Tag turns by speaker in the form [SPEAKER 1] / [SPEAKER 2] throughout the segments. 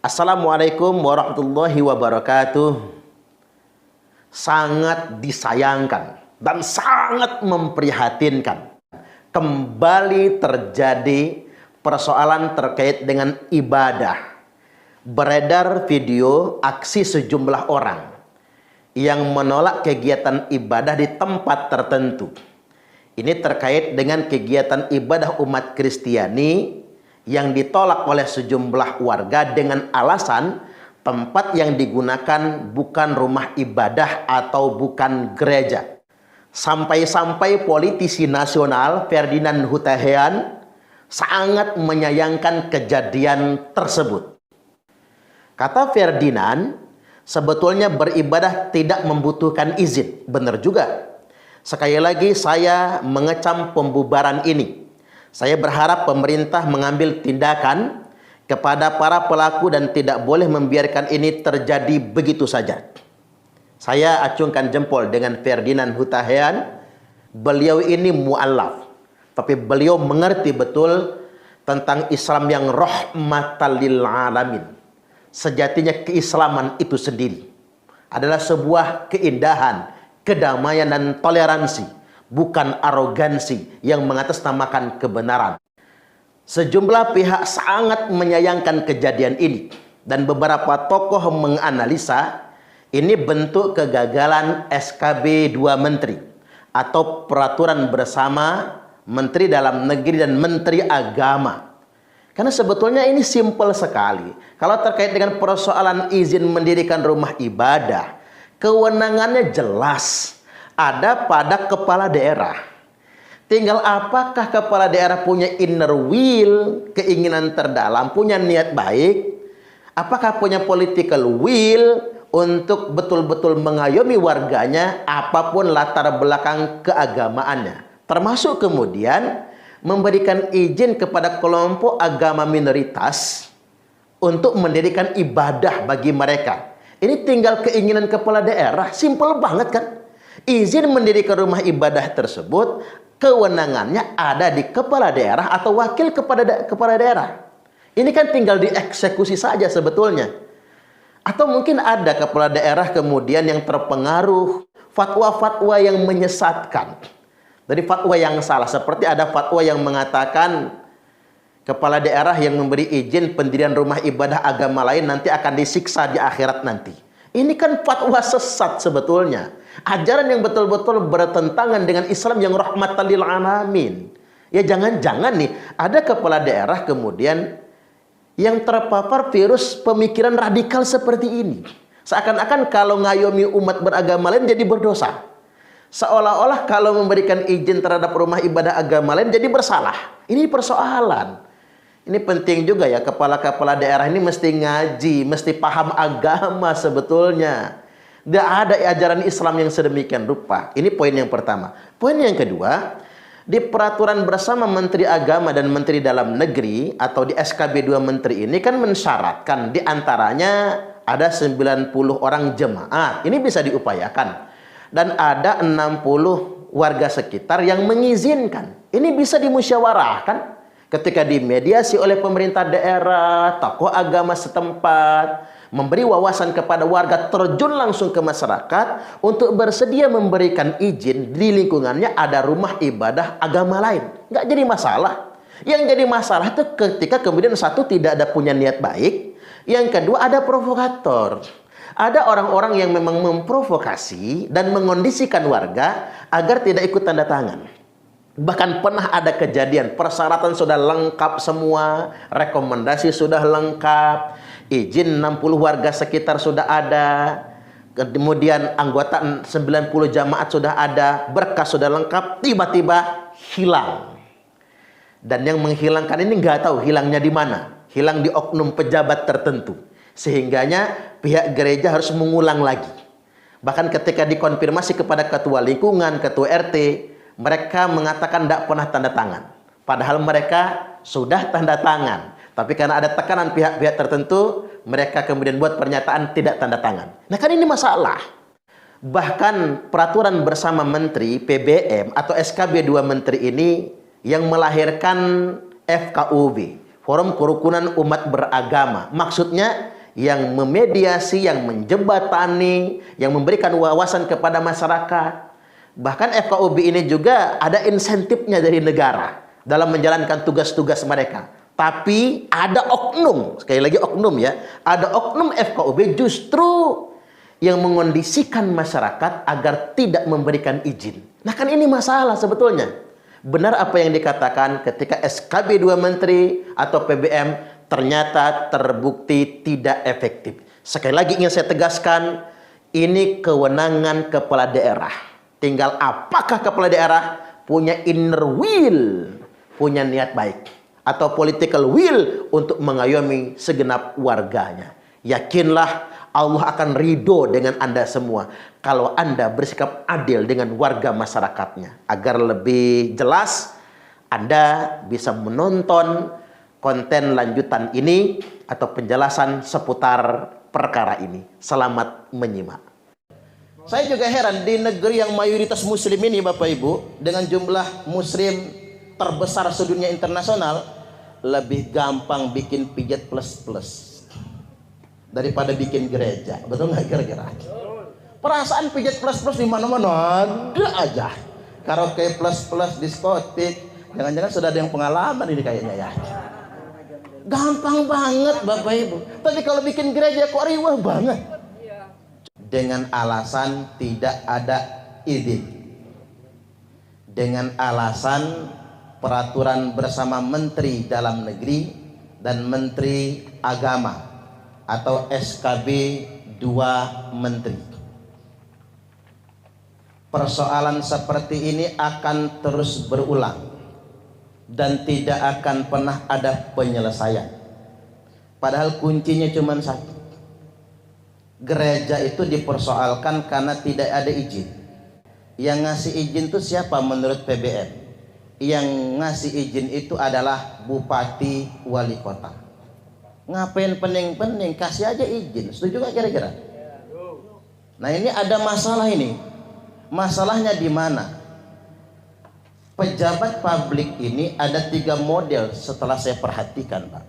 [SPEAKER 1] Assalamualaikum warahmatullahi wabarakatuh. Sangat disayangkan dan sangat memprihatinkan, kembali terjadi persoalan terkait dengan ibadah. Beredar video aksi sejumlah orang yang menolak kegiatan ibadah di tempat tertentu. Ini terkait dengan kegiatan ibadah umat Kristiani yang ditolak oleh sejumlah warga dengan alasan tempat yang digunakan bukan rumah ibadah atau bukan gereja. Sampai-sampai politisi nasional Ferdinand Hutahian sangat menyayangkan kejadian tersebut. Kata Ferdinand, sebetulnya beribadah tidak membutuhkan izin. Benar juga. Sekali lagi saya mengecam pembubaran ini. Saya berharap pemerintah mengambil tindakan kepada para pelaku dan tidak boleh membiarkan ini terjadi begitu saja. Saya acungkan jempol dengan Ferdinand Hutahian. Beliau ini mu'allaf, tapi beliau mengerti betul tentang Islam yang rahmatan lil alamin. Sejatinya keislaman itu sendiri adalah sebuah keindahan, kedamaian dan toleransi, bukan arogansi yang mengatasnamakan kebenaran. Sejumlah pihak sangat menyayangkan kejadian ini dan beberapa tokoh menganalisa ini bentuk kegagalan SKB 2 Menteri atau peraturan bersama Menteri Dalam Negeri dan Menteri Agama. Karena sebetulnya ini simpel sekali. Kalau terkait dengan persoalan izin mendirikan rumah ibadah, kewenangannya jelas ada pada kepala daerah. Tinggal apakah kepala daerah punya inner will, keinginan terdalam, punya niat baik, apakah punya political will untuk betul-betul mengayomi warganya apapun latar belakang keagamaannya. Termasuk kemudian memberikan izin kepada kelompok agama minoritas untuk mendirikan ibadah bagi mereka. Ini tinggal keinginan kepala daerah, simpel banget kan? Izin mendirikan rumah ibadah tersebut, kewenangannya ada di kepala daerah atau wakil kepala daerah. Ini kan tinggal dieksekusi saja sebetulnya. Atau mungkin ada kepala daerah kemudian yang terpengaruh fatwa-fatwa yang menyesatkan. Dari fatwa yang salah, seperti ada fatwa yang mengatakan kepala daerah yang memberi izin pendirian rumah ibadah agama lain nanti akan disiksa di akhirat nanti. Ini kan fatwa sesat sebetulnya. Ajaran yang betul-betul bertentangan dengan Islam yang rahmatan lil alamin. Ya jangan-jangan nih ada kepala daerah kemudian yang terpapar virus pemikiran radikal seperti ini. Seakan-akan kalau ngayomi umat beragama lain jadi berdosa. Seolah-olah kalau memberikan izin terhadap rumah ibadah agama lain jadi bersalah. Ini persoalan. Ini penting juga ya, kepala-kepala daerah ini mesti ngaji, mesti paham agama sebetulnya. Tidak ada ajaran Islam yang sedemikian rupa. Ini poin yang pertama. Poin yang kedua, di peraturan bersama Menteri Agama dan Menteri Dalam Negeri atau di SKB 2 Menteri ini kan mensyaratkan di antaranya ada 90 orang jemaat. Ini bisa diupayakan. Dan ada 60 warga sekitar yang mengizinkan. Ini bisa dimusyawarahkan ketika dimediasi oleh pemerintah daerah, tokoh agama setempat, memberi wawasan kepada warga, terjun langsung ke masyarakat untuk bersedia memberikan izin di lingkungannya ada rumah ibadah agama lain. Nggak jadi masalah. Yang jadi masalah itu ketika kemudian satu tidak ada punya niat baik, yang kedua ada provokator. Ada orang-orang yang memang memprovokasi dan mengondisikan warga agar tidak ikut tanda tangan. Bahkan pernah ada kejadian, persyaratan sudah lengkap semua, rekomendasi sudah lengkap, izin 60 warga sekitar sudah ada, kemudian anggota 90 jamaat sudah ada, berkas sudah lengkap, tiba-tiba hilang. Dan yang menghilangkan ini nggak tahu hilangnya di mana, hilang di oknum pejabat tertentu. Sehingganya pihak gereja harus mengulang lagi. Bahkan ketika dikonfirmasi kepada ketua lingkungan, ketua RT, mereka mengatakan tidak pernah tanda tangan. Padahal mereka sudah tanda tangan. Tapi karena ada tekanan pihak-pihak tertentu, mereka kemudian buat pernyataan tidak tanda tangan. Nah kan ini masalah. Bahkan peraturan bersama Menteri PBM atau SKB 2 Menteri ini yang melahirkan FKUB, Forum Kerukunan Umat Beragama. Maksudnya yang memediasi, yang menjembatani, yang memberikan wawasan kepada masyarakat. Bahkan FKUB ini juga ada insentifnya dari negara dalam menjalankan tugas-tugas mereka. Tapi ada oknum, sekali lagi oknum ya, ada oknum FKUB justru yang mengondisikan masyarakat agar tidak memberikan izin. Nah kan ini masalah sebetulnya. Benar apa yang dikatakan ketika SKB 2 Menteri atau PBM ternyata terbukti tidak efektif. Sekali lagi ingin saya tegaskan, ini kewenangan kepala daerah. Tinggal apakah kepala daerah punya inner will, punya niat baik, atau political will untuk mengayomi segenap warganya. Yakinlah Allah akan ridho dengan Anda semua kalau Anda bersikap adil dengan warga masyarakatnya. Agar lebih jelas, Anda bisa menonton konten lanjutan ini atau penjelasan seputar perkara ini. Selamat menyimak. Saya juga heran di negeri yang mayoritas muslim ini Bapak Ibu, dengan jumlah muslim terbesar sedunia internasional, lebih gampang bikin pijat plus-plus daripada bikin gereja. Betul nggak kira-kira? Perasaan pijat plus-plus di mana-mana ada aja. Karaoke plus-plus, diskotik. Jangan-jangan sudah ada yang pengalaman ini kayaknya ya. Gampang banget Bapak Ibu. Tapi kalau bikin gereja kok riwah banget. Dengan alasan tidak ada izin. Dengan alasan peraturan bersama Menteri Dalam Negeri dan Menteri Agama atau SKB 2 Menteri. Persoalan seperti ini akan terus berulang dan tidak akan pernah ada penyelesaian. Padahal kuncinya cuma satu. Gereja itu dipersoalkan karena tidak ada izin. Yang ngasih izin itu siapa menurut PBM? Yang ngasih izin itu adalah bupati wali kota. Ngapain pening-pening, kasih aja izin. Setuju gak kira-kira? Nah ini ada masalah ini. Masalahnya di mana? Pejabat publik ini ada 3 model setelah saya perhatikan Pak.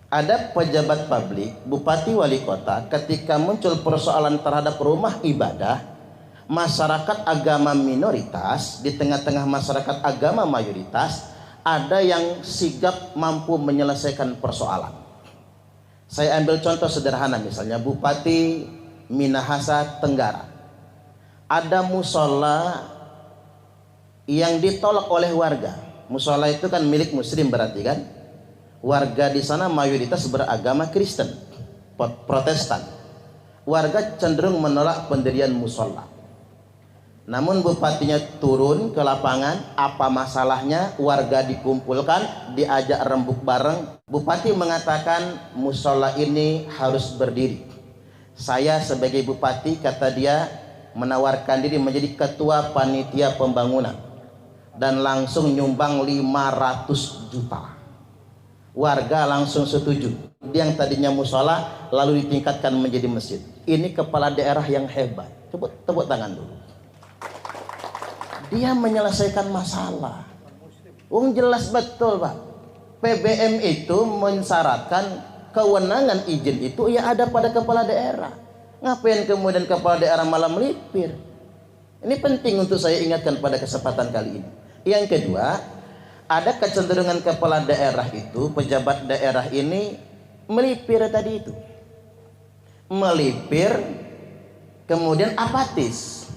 [SPEAKER 1] Ada pejabat publik, bupati wali kota, ketika muncul persoalan terhadap rumah ibadah, masyarakat agama minoritas, di tengah-tengah masyarakat agama mayoritas, ada yang sigap mampu menyelesaikan persoalan. Saya ambil contoh sederhana, misalnya Bupati Minahasa Tenggara. Ada musola yang ditolak oleh warga. Musola itu kan milik muslim berarti kan? Warga di sana mayoritas beragama Kristen, Protestan. Warga cenderung menolak pendirian musola. Namun bupatinya turun ke lapangan, apa masalahnya? Warga dikumpulkan, diajak rembuk bareng. Bupati mengatakan musola ini harus berdiri. Saya sebagai bupati, kata dia, menawarkan diri menjadi ketua panitia pembangunan dan langsung nyumbang 500 juta. Warga langsung setuju. Dia yang tadinya musola lalu ditingkatkan menjadi masjid. Ini kepala daerah yang hebat. Tepuk tangan dulu. Dia menyelesaikan masalah. Jelas betul Pak. PBM itu mensyaratkan kewenangan izin itu ya ada pada kepala daerah. Ngapain kemudian kepala daerah malah melipir? Ini penting untuk saya ingatkan pada kesempatan kali ini. Yang kedua, ada kecenderungan kepala daerah itu, pejabat daerah ini melipir tadi itu. Melipir, kemudian apatis.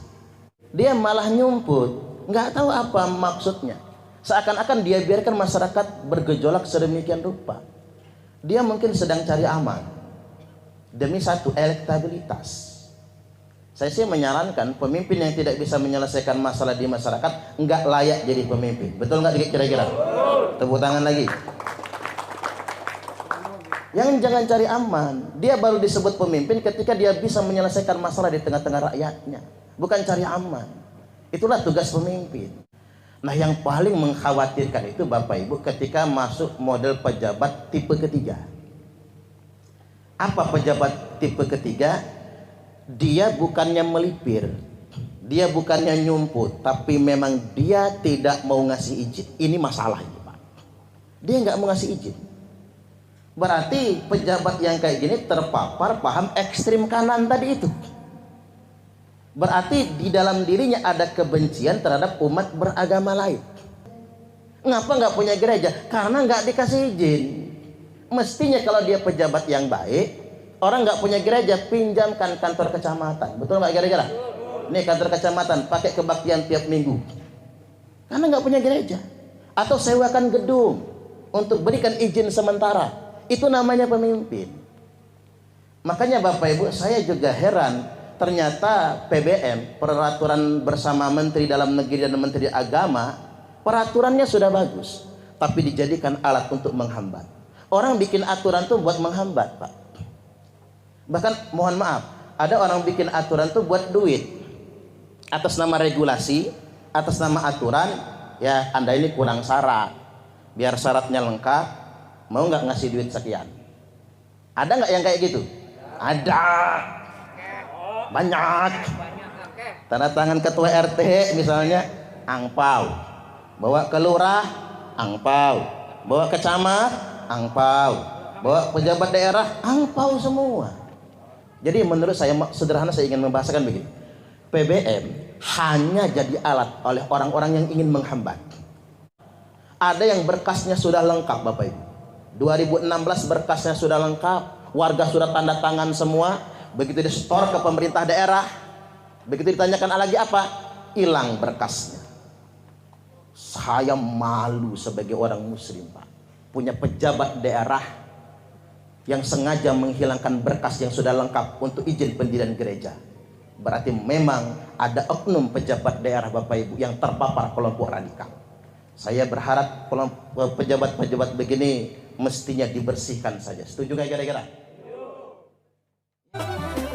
[SPEAKER 1] Dia malah nyumput, nggak tahu apa maksudnya. Seakan-akan dia biarkan masyarakat bergejolak sedemikian rupa. Dia mungkin sedang cari aman demi satu elektabilitas. Saya sih menyarankan pemimpin yang tidak bisa menyelesaikan masalah di masyarakat nggak layak jadi pemimpin. Betul nggak kira-kira? Tepuk tangan lagi. Yang jangan cari aman. Dia baru disebut pemimpin ketika dia bisa menyelesaikan masalah di tengah-tengah rakyatnya. Bukan cari aman. Itulah tugas pemimpin. Nah yang paling mengkhawatirkan itu Bapak Ibu ketika masuk model pejabat tipe ketiga. Apa pejabat tipe ketiga? Dia bukannya melipir, dia bukannya nyumput, tapi memang dia tidak mau ngasih izin. Ini masalahnya Pak. Dia nggak mau ngasih izin. Berarti pejabat yang kayak gini terpapar paham ekstrim kanan tadi itu. Berarti di dalam dirinya ada kebencian terhadap umat beragama lain. Ngapa nggak punya gereja? Karena nggak dikasih izin. Mestinya kalau dia pejabat yang baik, orang nggak punya gereja, pinjamkan kantor kecamatan. Betul nggak kira-kira? Nih kantor kecamatan, pakai kebaktian tiap minggu. Karena nggak punya gereja. Atau sewakan gedung untuk berikan izin sementara. Itu namanya pemimpin. Makanya Bapak Ibu, saya juga heran. Ternyata PBM, peraturan bersama Menteri Dalam Negeri dan Menteri Agama, peraturannya sudah bagus, tapi dijadikan alat untuk menghambat. Orang bikin aturan tuh buat menghambat, Pak. Bahkan mohon maaf, ada orang bikin aturan tuh buat duit. Atas nama regulasi, atas nama aturan, ya Anda ini kurang syarat. Biar syaratnya lengkap, mau nggak ngasih duit sekian? Ada nggak yang kayak gitu? Ada. Banyak. Tanda tangan ketua RT misalnya, angpau. Bawa ke lurah, angpau. Bawa ke camat, angpau. Bawa pejabat daerah, angpau semua. Jadi menurut saya, sederhana saya ingin membahasakan begini. PBM hanya jadi alat oleh orang-orang yang ingin menghambat. Ada yang berkasnya sudah lengkap Bapak Ibu. 2016 berkasnya sudah lengkap, warga sudah tanda tangan semua. Begitu disetor ke pemerintah daerah, begitu ditanyakan lagi apa, hilang berkasnya. Saya malu sebagai orang muslim, Pak, punya pejabat daerah yang sengaja menghilangkan berkas yang sudah lengkap untuk izin pendirian gereja. Berarti memang ada oknum pejabat daerah Bapak Ibu yang terpapar kelompok radikal. Saya berharap pejabat-pejabat begini mestinya dibersihkan saja. Setuju nggak kira-kira?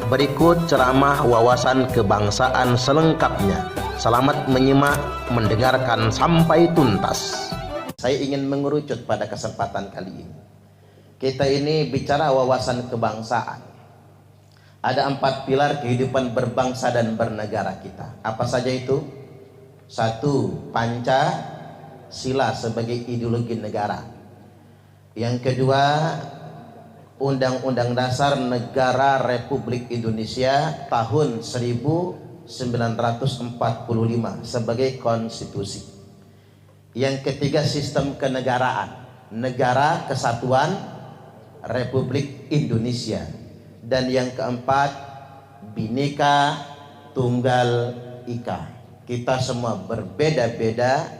[SPEAKER 1] Berikut ceramah wawasan kebangsaan selengkapnya. Selamat menyimak, mendengarkan sampai tuntas. Saya ingin mengerucut pada kesempatan kali ini. Kita ini bicara wawasan kebangsaan. Ada 4 pilar kehidupan berbangsa dan bernegara kita. Apa saja itu? 1. Pancasila sebagai ideologi negara. Yang kedua, Undang-Undang Dasar Negara Republik Indonesia tahun 1945 sebagai konstitusi. Yang ketiga, sistem kenegaraan, Negara Kesatuan Republik Indonesia. Dan yang keempat, Bhinneka Tunggal Ika. Kita semua berbeda-beda,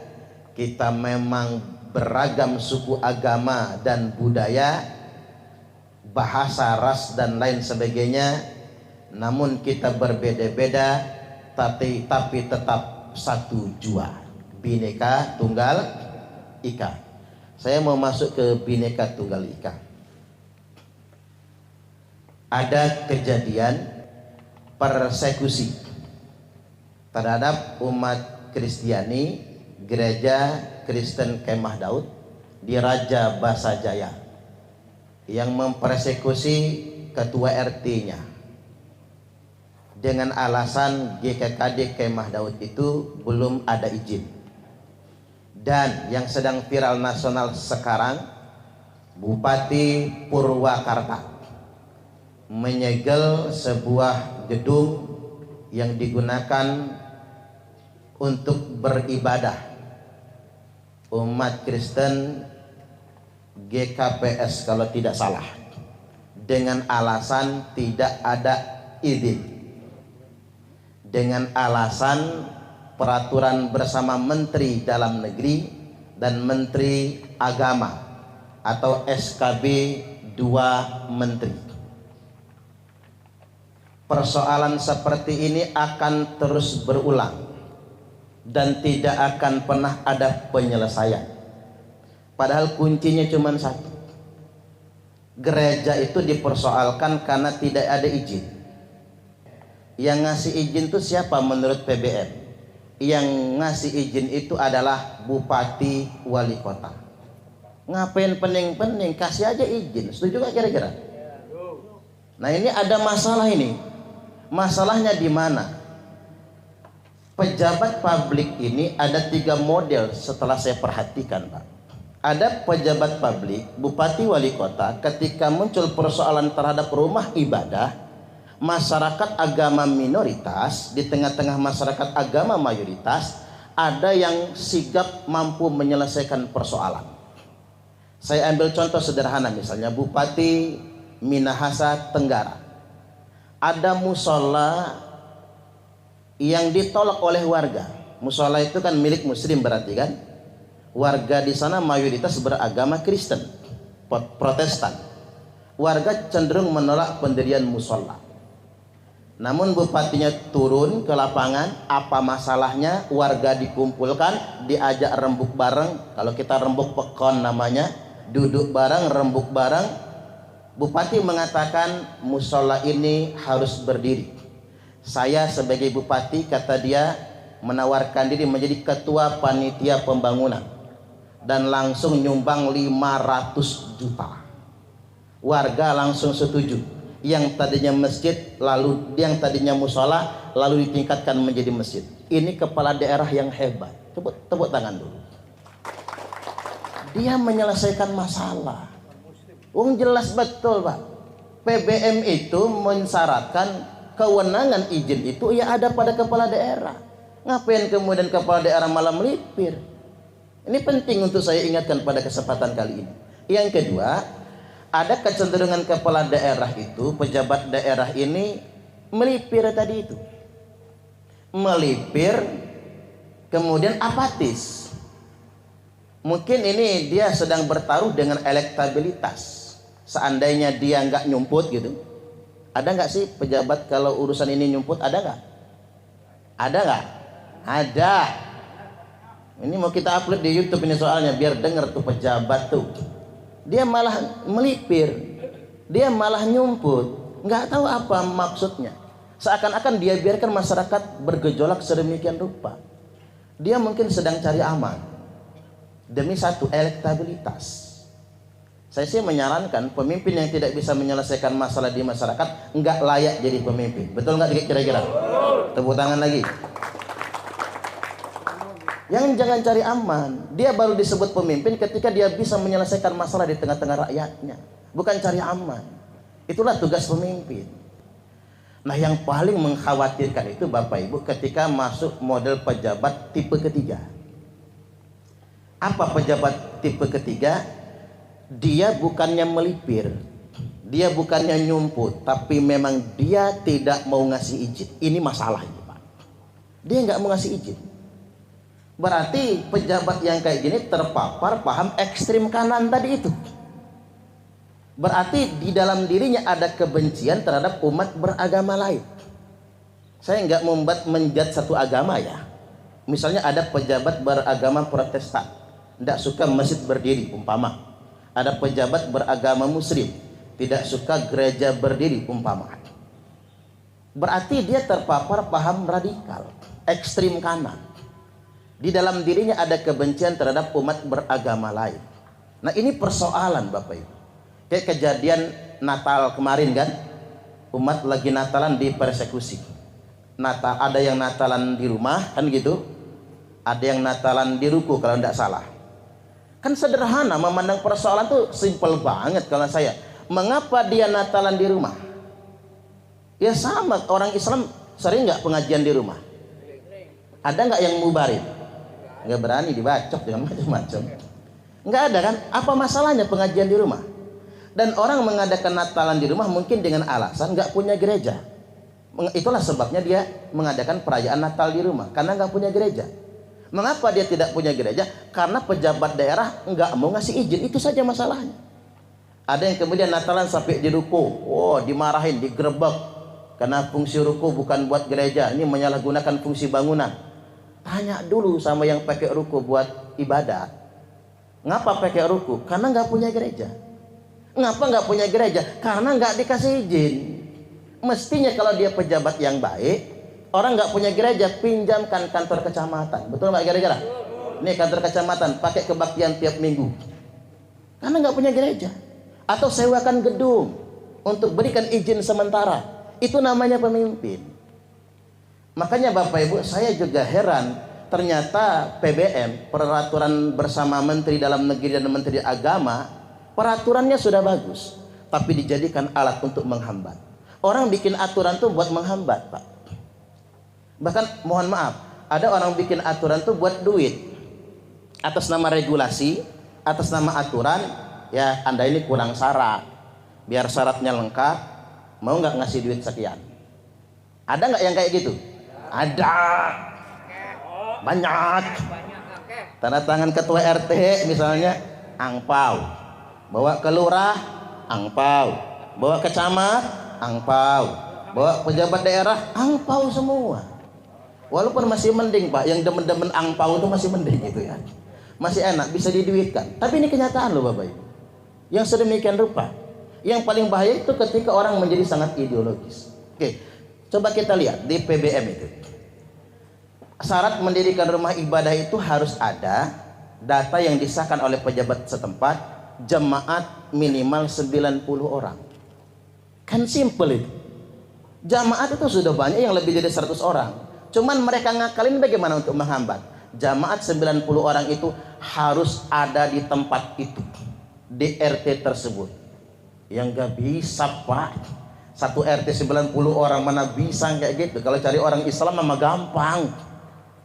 [SPEAKER 1] kita memang beragam suku, agama dan budaya, bahasa, ras dan lain sebagainya, namun kita berbeda-beda tapi tetap satu jua, Bhinneka Tunggal Ika. Saya mau masuk ke Bhinneka Tunggal Ika. Ada kejadian persekusi terhadap umat Kristiani Gereja Kristen Kemah Daud di Raja Basa Jaya yang mempersekusi ketua RT-nya dengan alasan GKKD Kemah Daud itu belum ada izin. Dan yang sedang viral nasional sekarang, Bupati Purwakarta menyegel sebuah gedung yang digunakan untuk beribadah umat Kristen GKPS kalau tidak salah, dengan alasan tidak ada izin, dengan alasan peraturan bersama Menteri Dalam Negeri dan Menteri Agama atau SKB 2 Menteri. Persoalan seperti ini akan terus berulang dan tidak akan pernah ada penyelesaian. Padahal kuncinya cuma satu. Gereja itu dipersoalkan karena tidak ada izin. Yang ngasih izin itu siapa menurut PBM? Yang ngasih izin itu adalah bupati wali kota. Ngapain pening-pening, kasih aja izin. Setuju gak kira-kira? Nah ini ada masalah ini. Masalahnya di mana? Pejabat publik ini ada 3 model setelah saya perhatikan, Pak. ada pejabat publik, bupati, wali kota, ketika muncul persoalan terhadap rumah ibadah, masyarakat agama minoritas di tengah-tengah masyarakat agama mayoritas, ada yang sigap mampu menyelesaikan persoalan. Saya ambil contoh sederhana, misalnya Bupati Minahasa Tenggara. Ada musola yang ditolak oleh warga. Musola itu kan milik muslim berarti kan. Warga di sana mayoritas beragama Kristen, Protestan. Warga cenderung menolak pendirian musola. Namun bupatinya turun ke lapangan, apa masalahnya? Warga dikumpulkan, diajak rembuk bareng. Kalau kita rembuk pekon namanya, duduk bareng, rembuk bareng. Bupati mengatakan musola ini harus berdiri. Saya sebagai bupati, kata dia, menawarkan diri menjadi ketua panitia pembangunan dan langsung nyumbang 500 juta. Warga langsung setuju. Yang tadinya masjid, lalu yang tadinya musola, lalu ditingkatkan menjadi masjid. Ini kepala daerah yang hebat. Tepuk tangan dulu. Dia menyelesaikan masalah. Jelas betul, Pak. PBM itu mensyaratkan kewenangan izin itu ya ada pada kepala daerah. Ngapain kemudian kepala daerah malah melipir? Ini penting untuk saya ingatkan pada kesempatan kali ini. Yang kedua, ada kecenderungan kepala daerah itu, pejabat daerah ini melipir tadi itu. Melipir, kemudian apatis. Mungkin ini dia sedang bertaruh dengan elektabilitas. Seandainya dia nggak nyumput gitu, ada nggak sih pejabat kalau urusan ini nyumput? Ada nggak? Ada nggak? Ada. Ini mau kita upload di YouTube ini soalnya biar denger tuh pejabat tuh. Dia malah melipir, dia malah nyumput, nggak tahu apa maksudnya. Seakan-akan dia biarkan masyarakat bergejolak sedemikian rupa. Dia mungkin sedang cari aman demi satu elektabilitas. Saya sih menyarankan pemimpin yang tidak bisa menyelesaikan masalah di masyarakat nggak layak jadi pemimpin. Betul nggak kira-kira? Tepuk tangan lagi. Yang jangan cari aman. Dia baru disebut pemimpin ketika dia bisa menyelesaikan masalah di tengah-tengah rakyatnya. Bukan cari aman. Itulah tugas pemimpin. Nah, yang paling mengkhawatirkan itu Bapak Ibu ketika masuk model pejabat tipe ketiga. Apa pejabat tipe ketiga? Dia bukannya melipir, dia bukannya nyumput, tapi memang dia tidak mau ngasih izin. Ini masalahnya, Pak. Dia nggak mau ngasih izin. Berarti pejabat yang kayak gini terpapar paham ekstrim kanan tadi itu. Berarti di dalam dirinya ada kebencian terhadap umat beragama lain. Saya nggak membuat menjat satu agama ya. Misalnya ada pejabat beragama Protestan, tidak suka masjid berdiri, umpama. Ada pejabat beragama Muslim, tidak suka gereja berdiri, umpama. Berarti dia terpapar paham radikal, ekstrim kanan. Di dalam dirinya ada kebencian terhadap umat beragama lain. Nah, ini persoalan Bapak Ibu. Kayak kejadian Natal kemarin kan, umat lagi Natalan dipersekusi. Natal, ada yang Natalan di rumah kan gitu, ada yang Natalan di ruku kalau tidak salah. Kan sederhana memandang persoalan tuh simpel banget kalau saya. Mengapa dia Natalan di rumah? Ya sama, orang Islam sering nggak pengajian di rumah? Ada nggak yang mubarin? Nggak berani dibacok dengan macam-macam. Nggak ada kan? Apa masalahnya pengajian di rumah? Dan orang mengadakan Natalan di rumah mungkin dengan alasan nggak punya gereja. Itulah sebabnya dia mengadakan perayaan Natal di rumah, karena nggak punya gereja. Mengapa dia tidak punya gereja? Karena pejabat daerah nggak mau ngasih izin. Itu saja masalahnya. Ada yang kemudian Natalan sampai di ruku, dimarahin, digerebek, karena fungsi ruku bukan buat gereja, ini menyalahgunakan fungsi bangunan. Tanya dulu sama yang pakai ruku buat ibadat. Ngapa pakai ruku? Karena nggak punya gereja. Ngapa nggak punya gereja? Karena nggak dikasih izin. Mestinya kalau dia pejabat yang baik, orang nggak punya gereja, pinjamkan kantor kecamatan. Betul nggak kira-kira? Ini kantor kecamatan, pakai kebaktian tiap minggu. Karena nggak punya gereja. Atau sewakan gedung untuk berikan izin sementara. Itu namanya pemimpin. Makanya Bapak Ibu, saya juga heran ternyata PBM, peraturan bersama Menteri Dalam Negeri dan Menteri Agama, peraturannya sudah bagus, tapi dijadikan alat untuk menghambat. Orang bikin aturan tuh buat menghambat, Pak. Bahkan mohon maaf, ada orang bikin aturan tuh buat duit, atas nama regulasi, atas nama aturan. Ya, Anda ini kurang syarat, biar syaratnya lengkap, mau nggak ngasih duit sekian? Ada nggak yang kayak gitu? Ada, banyak. Tanda tangan ketua RT misalnya angpau, bawa ke lurah angpau, bawa ke camat angpau, bawa pejabat daerah angpau semua. Walaupun masih mending, Pak, yang demen-demen angpau itu masih mending gitu ya, masih enak, bisa diduitkan. Tapi ini kenyataan loh Bapak Ibu, yang sedemikian rupa. Yang paling bahaya itu ketika orang menjadi sangat ideologis. Oke, coba kita lihat di PBM itu, syarat mendirikan rumah ibadah itu harus ada data yang disahkan oleh pejabat setempat, jemaat minimal 90 orang. Kan simple itu. Jamaat itu sudah banyak yang lebih dari 100 orang. Cuman mereka ngakalin bagaimana untuk menghambat. Jamaat 90 orang itu harus ada di tempat itu, di RT tersebut. Yang gak bisa, Pak. Satu RT 90 orang mana bisa kayak gitu. Kalau cari orang Islam mah gampang.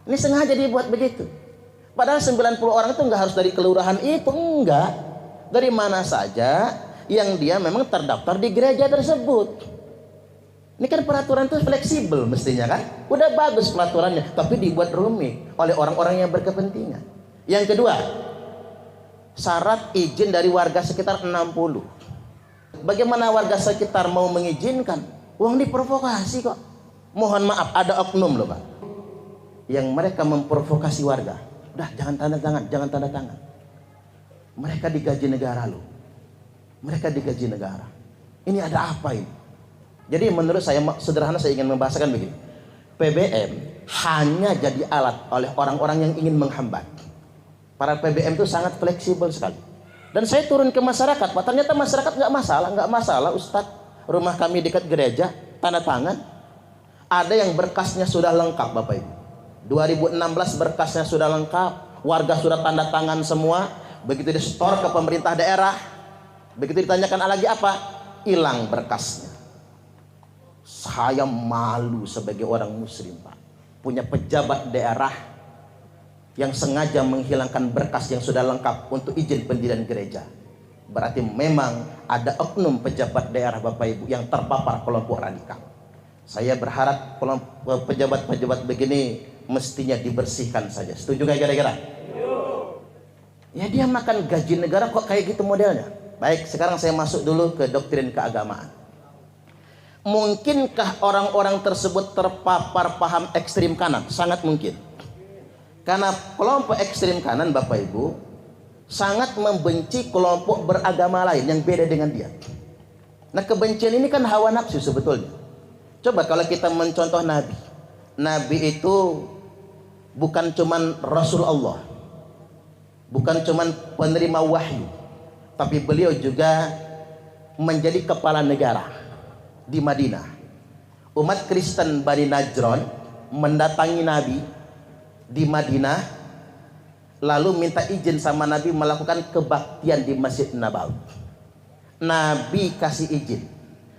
[SPEAKER 1] Ini sengaja dibuat begitu. Padahal 90 orang itu nggak harus dari kelurahan itu, enggak. Dari mana saja yang dia memang terdaftar di gereja tersebut. Ini kan peraturan itu fleksibel mestinya kan. Udah bagus peraturannya, tapi dibuat rumit oleh orang-orang yang berkepentingan. Yang kedua, syarat izin dari warga sekitar 60. Bagaimana warga sekitar mau mengizinkan? Uang diprovokasi kok. Mohon maaf, ada oknum loh Pak, yang mereka memprovokasi warga. Udah, jangan tanda tangan, jangan tanda tangan. Mereka digaji negara loh. Mereka digaji negara. Ini ada apa ini? Jadi menurut saya, sederhana saya ingin membahasakan begini. PBM hanya jadi alat oleh orang-orang yang ingin menghambat. Para PBM itu sangat fleksibel sekali. Dan saya turun ke masyarakat, Pak, ternyata masyarakat nggak masalah Ustadz. Rumah kami dekat gereja, tanda tangan. Ada yang berkasnya sudah lengkap Bapak Ibu. 2016 berkasnya sudah lengkap, warga sudah tanda tangan semua. Begitu di store ke pemerintah daerah, begitu ditanyakan lagi apa, hilang berkasnya. Saya malu sebagai orang muslim Pak, punya pejabat daerah yang sengaja menghilangkan berkas yang sudah lengkap untuk izin pendirian gereja. Berarti memang ada oknum pejabat daerah Bapak Ibu yang terpapar kelompok radikal. Saya berharap pejabat-pejabat begini mestinya dibersihkan saja. Setuju nggak kira-kira? Ya, dia makan gaji negara kok kayak gitu modelnya. Baik, sekarang saya masuk dulu ke doktrin keagamaan. Mungkinkah orang-orang tersebut terpapar paham ekstrim kanan? Sangat mungkin. Karena kelompok ekstrim kanan Bapak Ibu sangat membenci kelompok beragama lain yang beda dengan dia. Nah, kebencian ini kan hawa nafsu sebetulnya. Coba kalau kita mencontoh Nabi. Nabi itu bukan cuman Rasul Allah, bukan cuman penerima wahyu, tapi beliau juga menjadi kepala negara di Madinah. Umat Kristen Bani Najran mendatangi Nabi di Madinah, lalu minta izin sama Nabi melakukan kebaktian di Masjid Nabawi. Nabi kasih izin.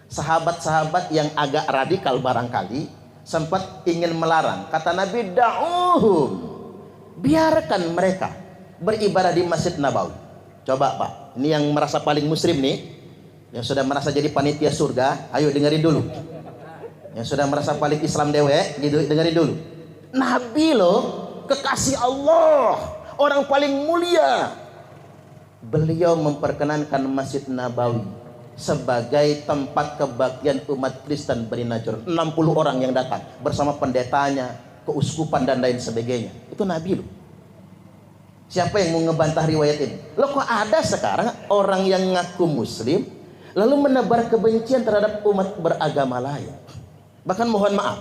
[SPEAKER 1] Sahabat-sahabat yang agak radikal barangkali sempat ingin melarang. Kata Nabi, da'uhum, biarkan mereka beribadah di Masjid Nabawi. Coba Pak, ini yang merasa paling muslim nih, yang sudah merasa jadi panitia surga, ayo dengerin dulu. Yang sudah merasa paling Islam dewe, gitu, dengerin dulu. Nabi loh, kekasih Allah, orang paling mulia, beliau memperkenankan Masjid Nabawi sebagai tempat kebaktian umat Kristen Bani Najran. 60 orang yang datang bersama pendetanya, keuskupan dan lain sebagainya. Itu Nabi loh. Siapa yang mau ngebantah riwayat ini? Loh, kok ada sekarang orang yang ngaku muslim lalu menebar kebencian terhadap umat beragama lain? Bahkan mohon maaf,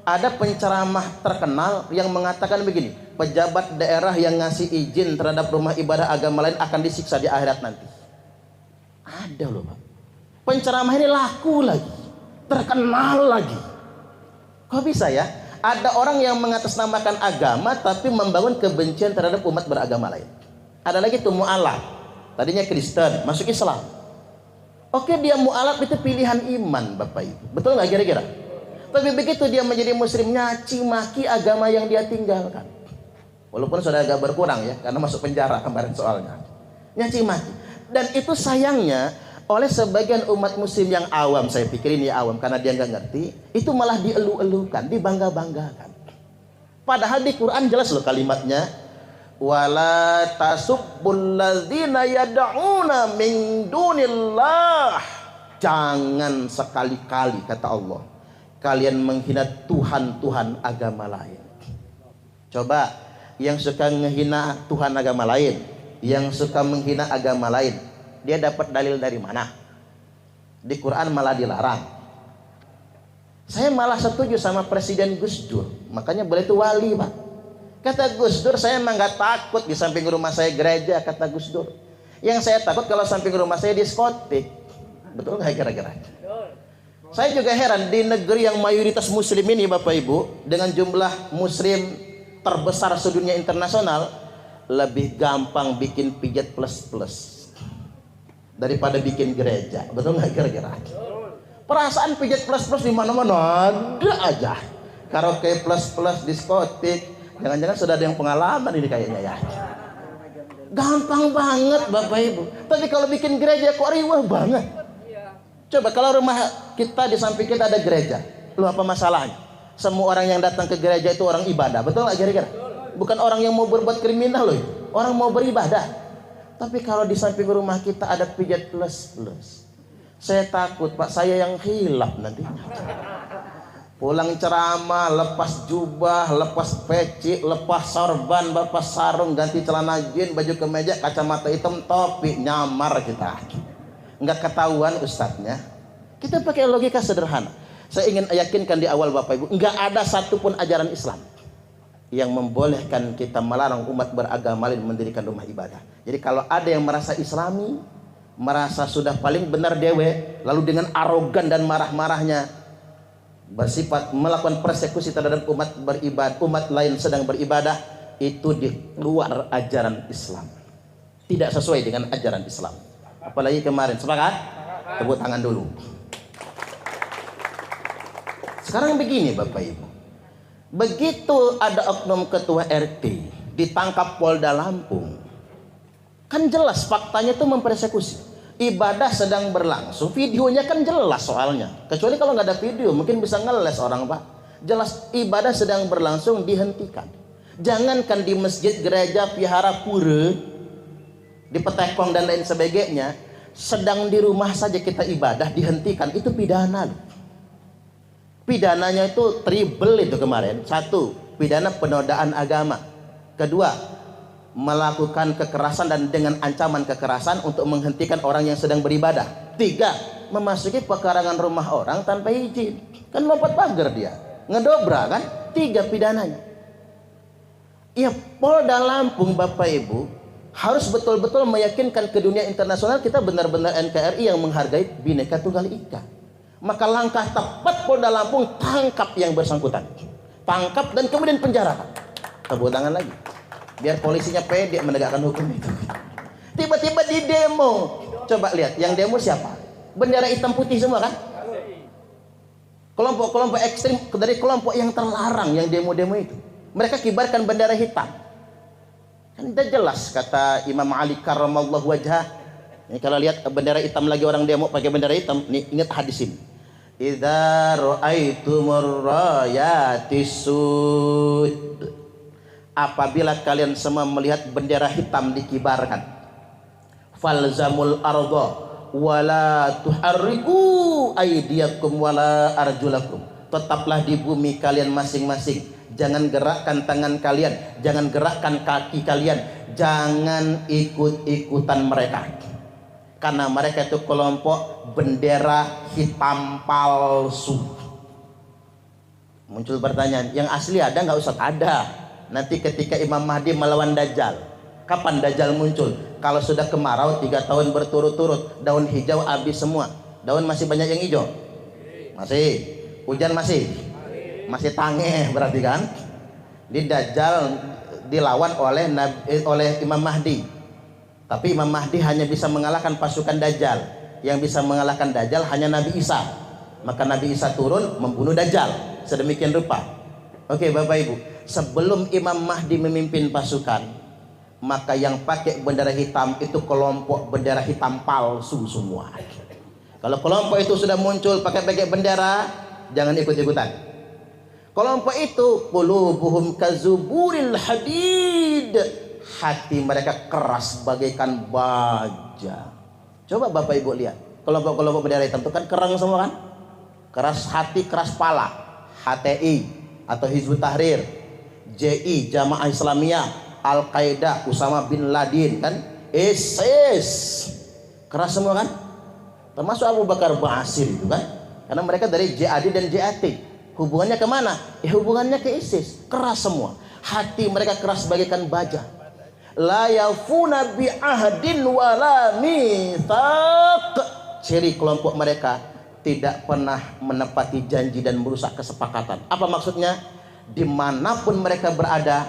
[SPEAKER 1] ada penceramah terkenal yang mengatakan begini, pejabat daerah yang ngasih izin terhadap rumah ibadah agama lain akan disiksa di akhirat nanti. Ada loh Pak. Penceramah ini laku lagi, terkenal lagi. Kok bisa ya? Ada orang yang mengatasnamakan agama tapi membangun kebencian terhadap umat beragama lain. Ada lagi tuh mu'alaf, tadinya Kristen masuk Islam. Oke, dia mu'alaf itu pilihan iman Bapak Ibu, betul nggak kira-kira? Tapi begitu dia menjadi muslim, nyaci maki agama yang dia tinggalkan. Walaupun sudah agak berkurang ya, karena masuk penjara kemarin soalnya. Nyaci maki. Dan itu sayangnya oleh sebagian umat muslim yang awam, saya pikir ini awam karena dia nggak ngerti, itu malah dielu-elukan, dibangga-banggakan. Padahal di Quran jelas loh kalimatnya, wala tasubbul ladzina yad'una min dunillah. Jangan sekali-kali, kata Allah, kalian menghina Tuhan-Tuhan agama lain. Coba yang suka menghina Tuhan agama lain, yang suka menghina agama lain, dia dapat dalil dari mana? Di Quran malah dilarang. Saya malah setuju sama Presiden Gus Dur, makanya boleh itu wali Pak. Kata Gus Dur, saya emang gak takut di samping rumah saya gereja, kata Gus Dur. Yang saya takut kalau samping rumah saya diskotik. Betul nggak kira-kira? Saya juga heran, di negeri yang mayoritas muslim ini Bapak Ibu, dengan jumlah muslim terbesar sedunia internasional, lebih gampang bikin pijat plus-plus daripada bikin gereja. Betul nggak kira-kira? Perasaan pijat plus-plus di mana-mana ada aja. Karaoke plus-plus, diskotik, jangan-jangan sudah ada yang pengalaman ini kayaknya ya. Gampang banget Bapak Ibu. Tapi kalau bikin gereja kok riwah banget. Coba kalau rumah kita di samping kita ada gereja, lu apa masalahnya? Semua orang yang datang ke gereja itu orang ibadah, betul nggak kira-kira? Bukan orang yang mau berbuat kriminal loh, orang mau beribadah. Tapi kalau di samping rumah kita ada pijat plus-plus, saya takut Pak, saya yang hilaf nanti. Pulang ceramah, lepas jubah, lepas peci, lepas sorban, lepas sarung, ganti celana jeans, baju kemeja, kacamata hitam, topi, nyamar kita. Nggak ketahuan ustadznya. Kita pakai logika sederhana. Saya ingin yakinkan di awal Bapak Ibu, nggak ada satupun ajaran Islam yang membolehkan kita melarang umat beragama lain mendirikan rumah ibadah. Jadi kalau ada yang merasa islami, merasa sudah paling benar dewe, lalu dengan arogan dan marah-marahnya bersifat melakukan persekusi terhadap umat beribadah, umat lain sedang beribadah, itu di luar ajaran Islam, tidak sesuai dengan ajaran Islam. Apalagi kemarin, sepakat? Tepuk tangan dulu. Sekarang begini Bapak Ibu, begitu ada oknum ketua RT ditangkap Polda Lampung, kan jelas faktanya itu mempersekusi. Ibadah sedang berlangsung, videonya kan jelas soalnya. Kecuali kalau nggak ada video, mungkin bisa ngeles orang Pak. Jelas ibadah sedang berlangsung, dihentikan. Jangankan di masjid, gereja, vihara, pura, di petekong dan lain sebagainya, sedang di rumah saja kita ibadah dihentikan, itu pidana. Pidananya itu triple itu kemarin. Satu, pidana penodaan agama. Kedua, melakukan kekerasan dan dengan ancaman kekerasan untuk menghentikan orang yang sedang beribadah. Tiga, memasuki pekarangan rumah orang tanpa izin. Kan lompat pagar dia, ngedobrak kan. Tiga pidananya. Ya, Polda Lampung Bapak Ibu harus betul-betul meyakinkan ke dunia internasional kita benar-benar NKRI yang menghargai Bhinneka Tunggal Ika. Maka langkah tepat Polda Lampung, tangkap yang bersangkutan, tangkap dan kemudian penjarakan. Tepuk tangan lagi, biar polisinya pede menegakkan hukum itu. Tiba-tiba di demo, coba lihat yang demo siapa? Bendera hitam putih semua kan? Kelompok-kelompok ekstrim dari kelompok yang terlarang yang demo-demo itu, mereka kibarkan bendera hitam. Kan udah jelas kata Imam Ali karramallahu wajhah. Ini kalau lihat bendera hitam lagi orang demo pakai bendera hitam, nih ingat hadis ini. Idza ra'aitumur rayatis sud. Apabila kalian semua melihat bendera hitam dikibarkan, falzamul arda wala tuharriku aydiyakum wala arjulakum. Tetaplah di bumi kalian masing-masing. Jangan gerakkan tangan kalian, jangan gerakkan kaki kalian, jangan ikut-ikutan mereka. Karena mereka itu kelompok bendera hitam palsu. Muncul pertanyaan, yang asli ada nggak Ustaz? Ada. Nanti ketika Imam Mahdi melawan Dajjal, kapan Dajjal muncul? Kalau sudah kemarau 3 tahun berturut-turut, daun hijau habis semua. Daun masih banyak yang hijau? Masih. Hujan masih? masih tangeh berarti kan. Di Dajjal dilawan oleh Imam Mahdi. Tapi Imam Mahdi hanya bisa mengalahkan pasukan Dajjal. Yang bisa mengalahkan Dajjal hanya Nabi Isa. Maka Nabi Isa turun membunuh Dajjal. Sedemikian rupa. Oke Bapak Ibu, sebelum Imam Mahdi memimpin pasukan, maka yang pakai bendera hitam itu kelompok bendera hitam palsu semua. Kalau kelompok itu sudah muncul pakai bendera, jangan ikut-ikutan. Kelompok itu qulubuhum kazuburil hadid, hati mereka keras bagaikan baja. Coba Bapak Ibu lihat, kelompok-kelompok bendera hitam itu kan kerang semua kan? Keras hati, keras pala. HTI atau Hizbut Tahrir, JI Jamaah Islamiyah, Al-Qaeda Usama bin Laden kan, ISIS, keras semua kan? Termasuk Abu Bakar Basir itu kan, karena mereka dari JAD dan JAT. Hubungannya kemana? Hubungannya ke ISIS. Keras semua. Hati mereka keras bagaikan baja. La yafuna bi ahdin wala mitsaq. Ciri kelompok mereka tidak pernah menepati janji dan merusak kesepakatan. Apa maksudnya? Dimanapun mereka berada,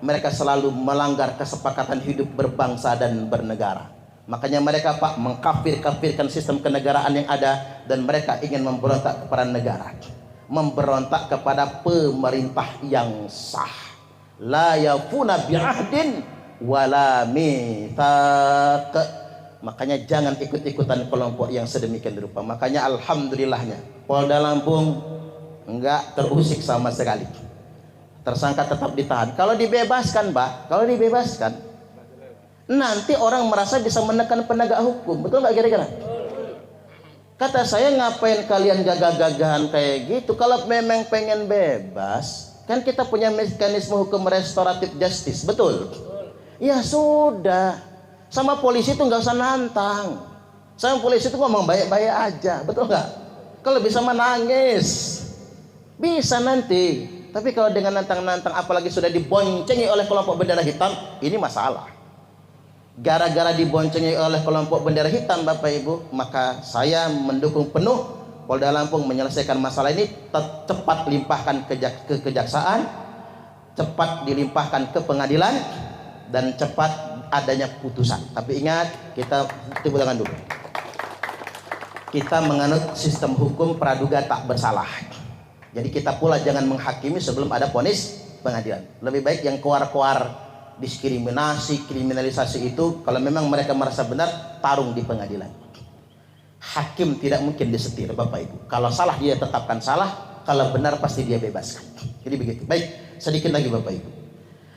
[SPEAKER 1] mereka selalu melanggar kesepakatan hidup berbangsa dan bernegara. Makanya mereka Pak mengkafir-kafirkan sistem kenegaraan yang ada, dan mereka ingin memberontak kepada negara, memberontak kepada pemerintah yang sah. La yafuna bi'ahdin wala mitsaq. Makanya jangan ikut-ikutan kelompok yang sedemikian rupa. Makanya alhamdulillahnya Polda Lampung enggak terusik sama sekali. Tersangka tetap ditahan. Kalau dibebaskan, Pak, kalau dibebaskan, nanti orang merasa bisa menekan penegak hukum. Betul nggak kira-kira? Kata saya, ngapain kalian gagah-gagahan kayak gitu? Kalau memang pengen bebas, kan kita punya mekanisme hukum restoratif justice, betul? Ya sudah, sama polisi itu nggak usah nantang. Sama polisi itu ngomong baik-baik aja, betul nggak? Kalau bisa menangis, bisa nanti. Tapi kalau dengan nantang-nantang, apalagi sudah diboncengi oleh kelompok bendera hitam, ini masalah. Gara-gara diboncengi oleh kelompok bendera hitam, Bapak Ibu, maka saya mendukung penuh Polda Lampung menyelesaikan masalah ini. Cepat limpahkan ke kejaksaan, cepat dilimpahkan ke pengadilan, dan cepat adanya putusan. Tapi ingat, kita tepuk tangan dulu. Kita menganut sistem hukum praduga tak bersalah. Jadi kita pula jangan menghakimi sebelum ada vonis pengadilan. Lebih baik yang keluar-keluar diskriminasi, kriminalisasi itu, kalau memang mereka merasa benar, tarung di pengadilan. Hakim tidak mungkin disetir, Bapak Ibu. Kalau salah dia tetapkan salah, kalau benar pasti dia bebaskan. Jadi begitu. Baik, sedikit lagi Bapak Ibu.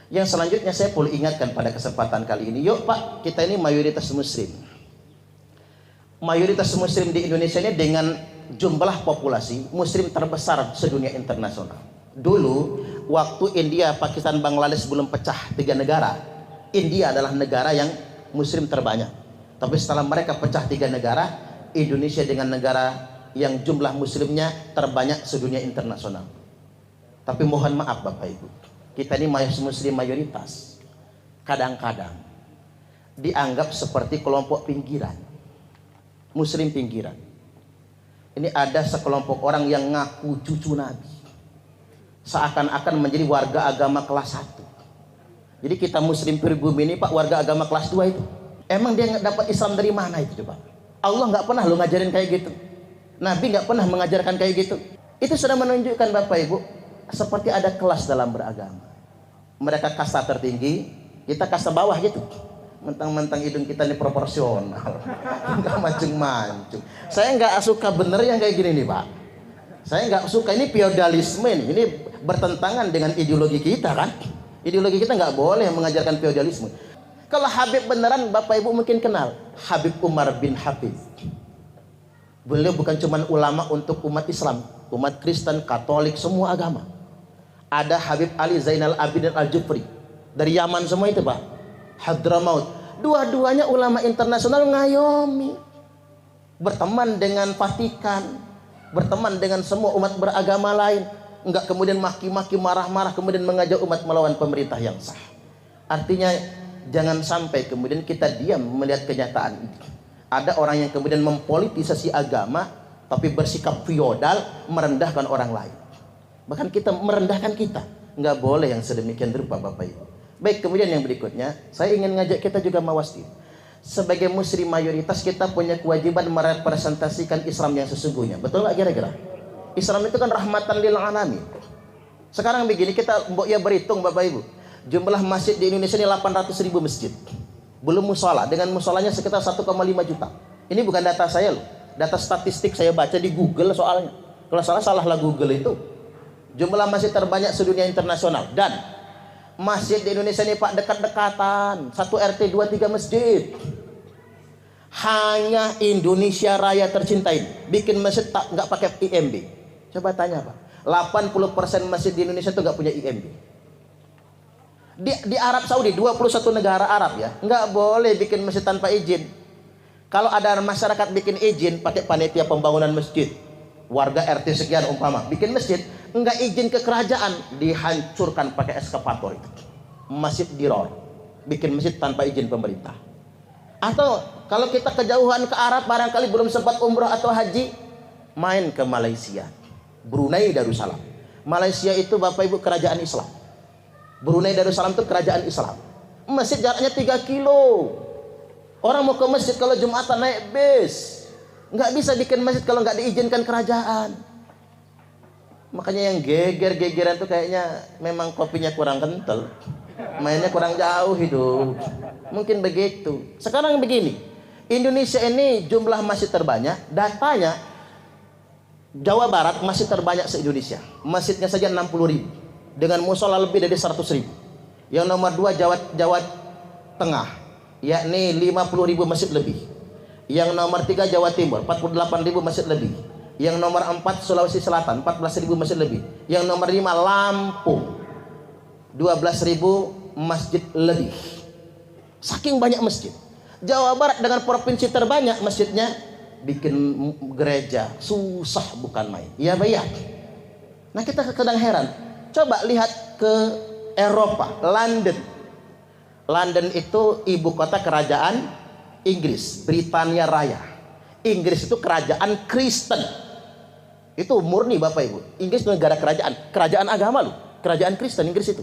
[SPEAKER 1] Yang selanjutnya saya perlu ingatkan pada kesempatan kali ini. Yuk Pak, kita ini mayoritas muslim. Mayoritas muslim di Indonesia ini dengan jumlah populasi muslim terbesar sedunia internasional. Dulu waktu India, Pakistan, Bangladesh belum pecah 3 negara, India adalah negara yang muslim terbanyak. Tapi setelah mereka pecah 3 negara, Indonesia dengan negara yang jumlah muslimnya terbanyak sedunia internasional. Tapi mohon maaf Bapak Ibu, kita ini muslim mayoritas, kadang-kadang dianggap seperti kelompok pinggiran, muslim pinggiran. Ini ada sekelompok orang yang ngaku cucu Nabi, seakan-akan menjadi warga agama kelas 1. Jadi kita muslim pribumi ini Pak, warga agama kelas 2 itu. Emang dia dapat Islam dari mana itu coba? Allah nggak pernah lo ngajarin kayak gitu, Nabi nggak pernah mengajarkan kayak gitu. Itu sudah menunjukkan Bapak Ibu, seperti ada kelas dalam beragama. Mereka kasta tertinggi, kita kasta bawah gitu. Mentang-mentang hidung kita ini proporsional, nggak mancung-mancung. Saya nggak suka bener yang kayak gini nih Pak. Saya nggak suka, ini feodalisme ini bertentangan dengan ideologi kita kan. Ideologi kita nggak boleh mengajarkan feodalisme. Kalau Habib beneran Bapak Ibu mungkin kenal, Habib Umar bin Habib. Beliau bukan cuma ulama untuk umat Islam, umat Kristen, Katolik, semua agama. Ada Habib Ali Zainal Abidin Al-Jufri, dari Yaman semua itu Pak, Hadramaut. Dua-duanya ulama internasional ngayomi, berteman dengan Vatikan, berteman dengan semua umat beragama lain. Enggak kemudian maki-maki, marah-marah, kemudian mengajak umat melawan pemerintah yang sah. Artinya jangan sampai kemudian kita diam melihat kenyataan ini. Ada orang yang kemudian mempolitisasi agama, tapi bersikap feodal, merendahkan orang lain. Bahkan kita merendahkan kita. Nggak boleh yang sedemikian rupa, Bapak Ibu. Baik, kemudian yang berikutnya, saya ingin ngajak kita juga mawas diri. Sebagai muslim mayoritas, kita punya kewajiban merepresentasikan Islam yang sesungguhnya. Betul nggak kira-kira? Islam itu kan rahmatan lil alamin. Sekarang begini, kita ya berhitung Bapak Ibu. Jumlah masjid di Indonesia ini 800.000 masjid. Belum musola, dengan musolanya sekitar 1,5 juta. Ini bukan data saya loh. Data statistik saya baca di Google soalnya. Kalau salah Google itu. Jumlah masjid terbanyak sedunia internasional. Dan masjid di Indonesia ini Pak dekat-dekatan. 1 RT 2-3 masjid. Hanya Indonesia Raya tercinta ini bikin masjid nggak pakai IMB. Coba tanya Pak. 80% masjid di Indonesia itu nggak punya IMB. Di Arab Saudi, 21 negara Arab ya, nggak boleh bikin masjid tanpa izin. Kalau ada masyarakat bikin izin pakai panitia pembangunan masjid, warga RT sekian umpama bikin masjid, nggak izin ke kerajaan, dihancurkan pakai eskavator itu. Masjid diror, bikin masjid tanpa izin pemerintah. Atau kalau kita kejauhan ke Arab, barangkali belum sempat umrah atau haji, main ke Malaysia, Brunei Darussalam. Malaysia itu Bapak Ibu kerajaan Islam. Brunei Darussalam itu kerajaan Islam. Masjid jaraknya 3 kilo. Orang mau ke masjid kalau Jumatan naik bis. Nggak bisa bikin masjid kalau nggak diizinkan kerajaan. Makanya yang geger-gegeran tuh kayaknya memang kopinya kurang kental, mainnya kurang jauh hidup. Mungkin begitu. Sekarang begini, Indonesia ini jumlah masjid terbanyak. Datanya Jawa Barat masjid terbanyak se-Indonesia. Masjidnya saja 60.000. Dengan musola lebih dari 100.000. Yang nomor 2 Jawa Tengah, yakni 50.000 masjid lebih. Yang nomor 3 Jawa Timur, 48.000 masjid lebih. Yang nomor 4 Sulawesi Selatan, 14.000 masjid lebih. Yang nomor 5 Lampung, 12.000 masjid lebih. Saking banyak masjid. Jawa Barat dengan provinsi terbanyak masjidnya, bikin gereja susah bukan main. Iya bayar. Nah kita kadang heran. Coba lihat ke Eropa, London. London itu ibu kota kerajaan Inggris, Britania Raya. Inggris itu kerajaan Kristen. Itu murni Bapak Ibu. Inggris itu negara kerajaan agama loh. Kerajaan Kristen Inggris itu.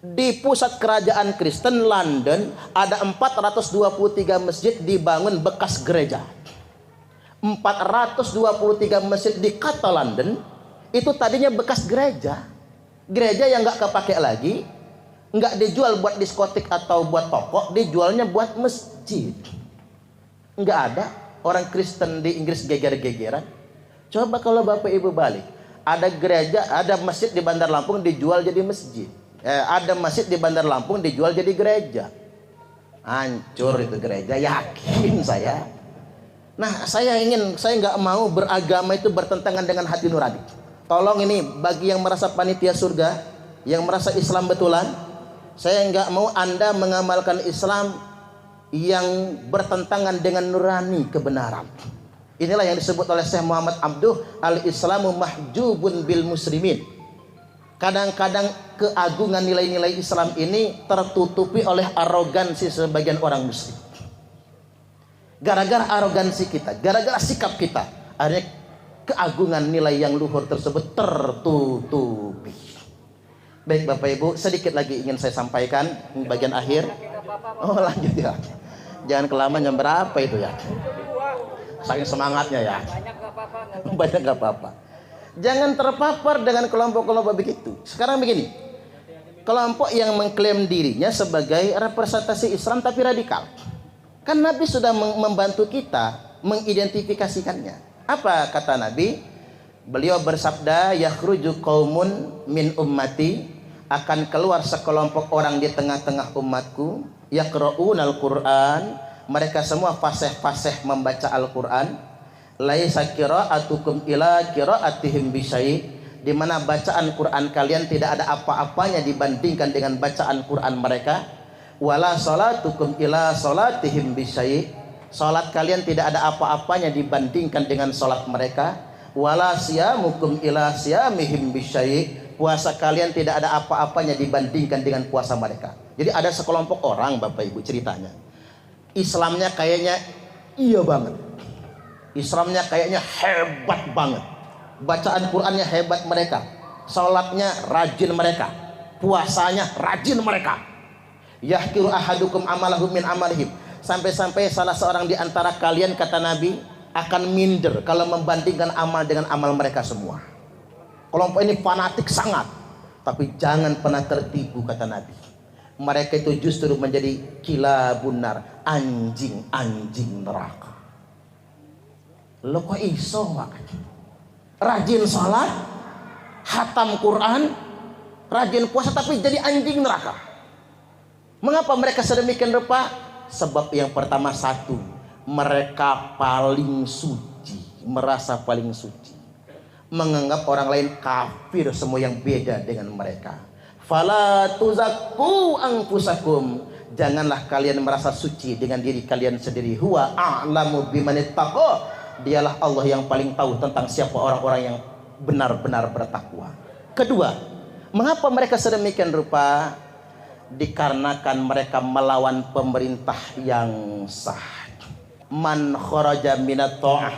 [SPEAKER 1] Di pusat kerajaan Kristen London ada 423 masjid dibangun bekas gereja. 423 masjid di kota London itu tadinya bekas gereja. Gereja yang nggak kepake lagi, nggak dijual buat diskotik atau buat toko, dijualnya buat masjid. Nggak ada orang Kristen di Inggris geger-gegeran. Coba kalau Bapak Ibu balik, ada gereja, ada masjid di Bandar Lampung dijual jadi masjid. Ada masjid di Bandar Lampung dijual jadi gereja. Hancur itu gereja, yakin saya. Nah, saya nggak mau beragama itu bertentangan dengan hati nurani. Tolong ini bagi yang merasa panitia surga, yang merasa Islam betulan, saya nggak mau Anda mengamalkan Islam yang bertentangan dengan nurani kebenaran. Inilah yang disebut oleh Syekh Muhammad Abduh, al-Islamu mahjubun bil muslimin. Kadang-kadang keagungan nilai-nilai Islam ini tertutupi oleh arogansi sebagian orang muslim. Gara-gara arogansi kita, gara-gara sikap kita, akhirnya keagungan nilai yang luhur tersebut tertutupi. Baik Bapak Ibu, sedikit lagi ingin saya sampaikan bagian akhir. Oh lanjut ya. Jangan kelamaan, jam berapa itu ya? Saking semangatnya ya. Banyak gak apa-apa. Jangan terpapar dengan kelompok-kelompok begitu. Sekarang begini, kelompok yang mengklaim dirinya sebagai representasi Islam tapi radikal. Kan Nabi sudah membantu kita mengidentifikasikannya. Apa kata Nabi? Beliau bersabda, yakhruju qaumun min ummati, akan keluar sekelompok orang di tengah-tengah umatku, yaqra'unal Qur'an, mereka semua fasih-fasih membaca Al-Qur'an, laisa qira'atukum ila qira'atihim bisyai', di mana bacaan Quran kalian tidak ada apa-apanya dibandingkan dengan bacaan Quran mereka, wala salatukum ila salatihim bisyai', salat kalian tidak ada apa-apanya dibandingkan dengan salat mereka, wala siyamukum ila siyamihim bisyai', puasa kalian tidak ada apa-apanya dibandingkan dengan puasa mereka. Jadi ada sekelompok orang Bapak Ibu ceritanya, Islamnya kayaknya iya banget, Islamnya kayaknya hebat banget, bacaan Qurannya hebat mereka, Salatnya rajin mereka, puasanya rajin mereka. Yahkiru ahadukum amalahu min amalihim. Sampai-sampai salah seorang di antara kalian, kata Nabi, akan minder kalau membandingkan amal dengan amal mereka semua. Kelompok ini fanatik sangat, tapi jangan pernah tertipu, kata Nabi. Mereka itu justru menjadi kilabun nar, anjing-anjing neraka. Lo kok iso, Pak? Rajin salat, hatam Quran, rajin puasa, tapi jadi anjing neraka. Mengapa mereka sedemikian rupa? Sebab yang pertama, satu, mereka paling suci, merasa paling suci, menganggap orang lain kafir, semua yang beda dengan mereka. Fala tuzakku anfusakum, janganlah kalian merasa suci dengan diri kalian sendiri. Huwa a'lamu bimanittaqo, dialah Allah yang paling tahu tentang siapa orang-orang yang benar-benar bertakwa. Kedua, mengapa mereka sedemikian rupa? Dikarenakan mereka melawan pemerintah yang sah. Man kharaja minat ta'ah,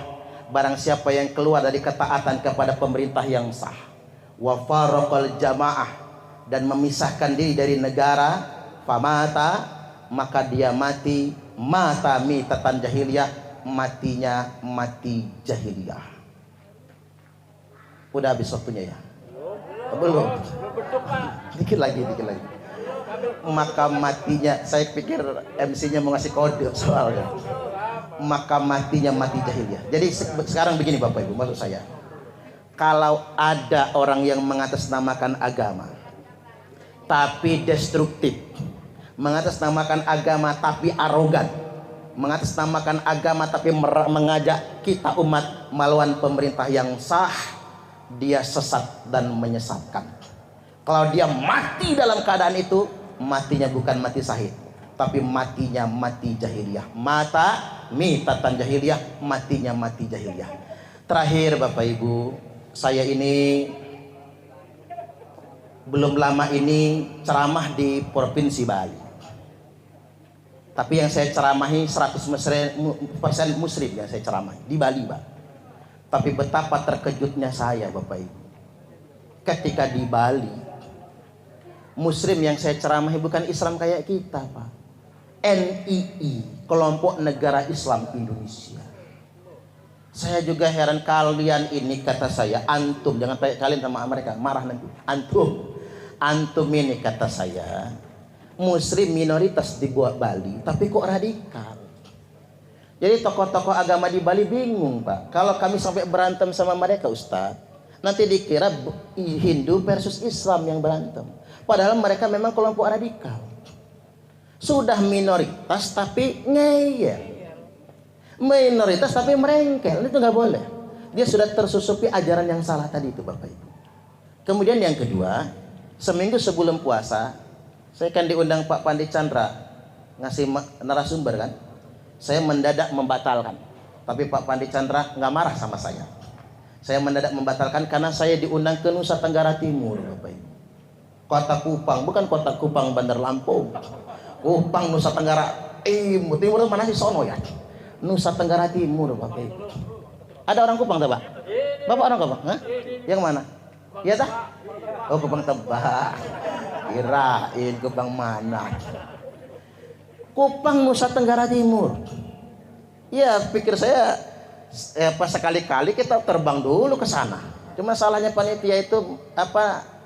[SPEAKER 1] barang siapa yang keluar dari ketaatan kepada pemerintah yang sah, wa faraqal jamaah, dan memisahkan diri dari negara, famata, maka dia mati, mata mitatan jahiliyah, matinya mati jahiliyah. Udah habis waktunya ya? Belum. Dikit lagi. Maka matinya, saya pikir MC-nya mau ngasih kode soalnya. Maka matinya mati jahiliyah. Jadi sekarang begini Bapak Ibu, maksud saya, kalau ada orang yang mengatasnamakan agama tapi destruktif, mengatasnamakan agama tapi arogan, mengatasnamakan agama tapi mengajak kita umat melawan pemerintah yang sah, dia sesat dan menyesatkan. Kalau dia mati dalam keadaan itu, matinya bukan mati syahid, tapi matinya mati jahiliyah. Mata mitatan jahiliyah, matinya mati jahiliyah. Terakhir Bapak Ibu, saya ini belum lama ini ceramah di Provinsi Bali. Tapi yang saya ceramahi 100% muslim yang saya ceramahi di Bali, Pak. Tapi betapa terkejutnya saya Bapak Ibu, ketika di Bali, muslim yang saya ceramahi bukan Islam kayak kita, Pak. NII, Kelompok Negara Islam Indonesia. Saya juga heran, kalian ini, kata saya, antum, jangan tanya kalian sama mereka, marah nanti. Antum ini, kata saya, muslim minoritas di Bali, tapi kok radikal. Jadi tokoh-tokoh agama di Bali bingung, Pak. Kalau kami sampai berantem sama mereka, Ustaz, nanti dikira Hindu versus Islam yang berantem. Padahal mereka memang kelompok radikal. Sudah minoritas tapi ngeyel. Minoritas tapi merengkel. Itu nggak boleh. Dia sudah tersusupi ajaran yang salah tadi itu Bapak Ibu. Kemudian yang kedua, seminggu sebelum puasa, saya kan diundang Pak Pandi Chandra ngasih narasumber kan. Saya mendadak membatalkan. Tapi Pak Pandi Chandra nggak marah sama saya. Saya mendadak membatalkan karena saya diundang ke Nusa Tenggara Timur Bapak Ibu. Kota Kupang, bukan Kota Kupang Bandar Lampung. Kupang Nusa Tenggara Timur mana sih sono ya? Nusa Tenggara Timur Bapak Ibu. Ada orang Kupang tak Pak? Bapak orang Kupang? Hah? Yang mana? Iya tah? Oh Kupang Tebak. Kirain Kupang mana? Kupang Nusa Tenggara Timur. Ya pikir saya pas sekali-kali kita terbang dulu ke sana. Cuma salahnya panitia itu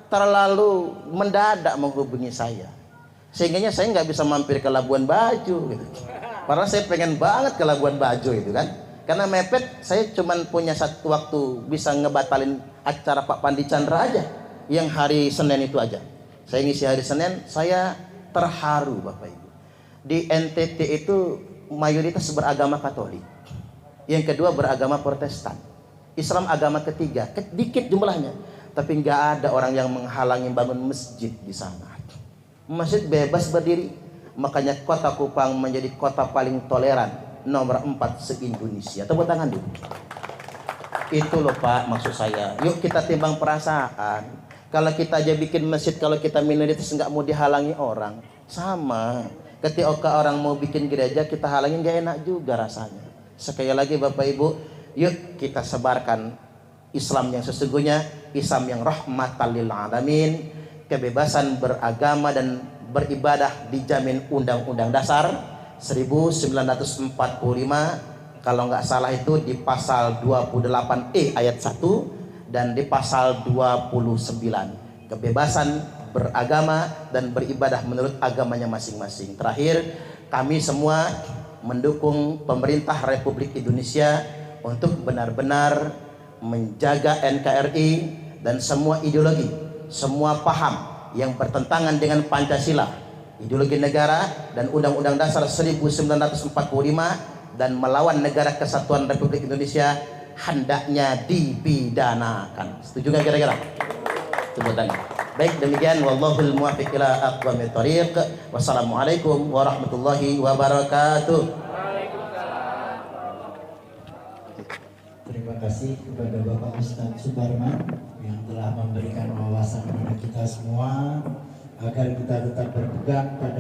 [SPEAKER 1] terlalu mendadak menghubungi saya, sehingga saya nggak bisa mampir ke Labuan Bajo gitu. Padahal saya pengen banget ke Labuan Bajo itu kan, karena mepet. Saya cuma punya satu waktu bisa ngebatalin acara Pak Pandi Chandra aja, yang hari Senin itu aja. Saya ngisi hari Senin, saya terharu Bapak Ibu. Di NTT itu mayoritas beragama Katolik, yang kedua beragama Protestan, Islam agama ketiga, dikit jumlahnya, tapi nggak ada orang yang menghalangi bangun masjid di sana. Masjid bebas berdiri, makanya Kota Kupang menjadi kota paling toleran nomor 4 se-Indonesia. Tepuk tangan dulu. Itu loh Pak maksud saya. Yuk kita timbang perasaan. Kalau kita aja bikin masjid, kalau kita minoritas nggak mau dihalangi orang, sama. Ketika orang mau bikin gereja kita halangin, nggak enak juga rasanya. Sekali lagi Bapak Ibu, yuk kita sebarkan Islam yang sesungguhnya, Islam yang rahmatan lil alamin. Kebebasan beragama dan beribadah dijamin Undang-Undang Dasar 1945, kalau nggak salah itu di pasal 28E ayat 1 dan di pasal 29. Kebebasan beragama dan beribadah menurut agamanya masing-masing. Terakhir, kami semua mendukung pemerintah Republik Indonesia untuk benar-benar menjaga NKRI dan semua ideologi, semua paham yang bertentangan dengan Pancasila, ideologi negara dan Undang-Undang Dasar 1945 dan melawan negara kesatuan Republik Indonesia hendaknya dipidanakan. Setuju nggak kira-kira? Tepuk tangan. Baik, demikian wallahul muwaffiq ila aqwamit thoriq. Wassalamualaikum warahmatullahi wabarakatuh.
[SPEAKER 2] Terima kasih kepada Bapak Ustadz Subarman yang telah memberikan wawasan kepada kita semua agar kita tetap berpegang pada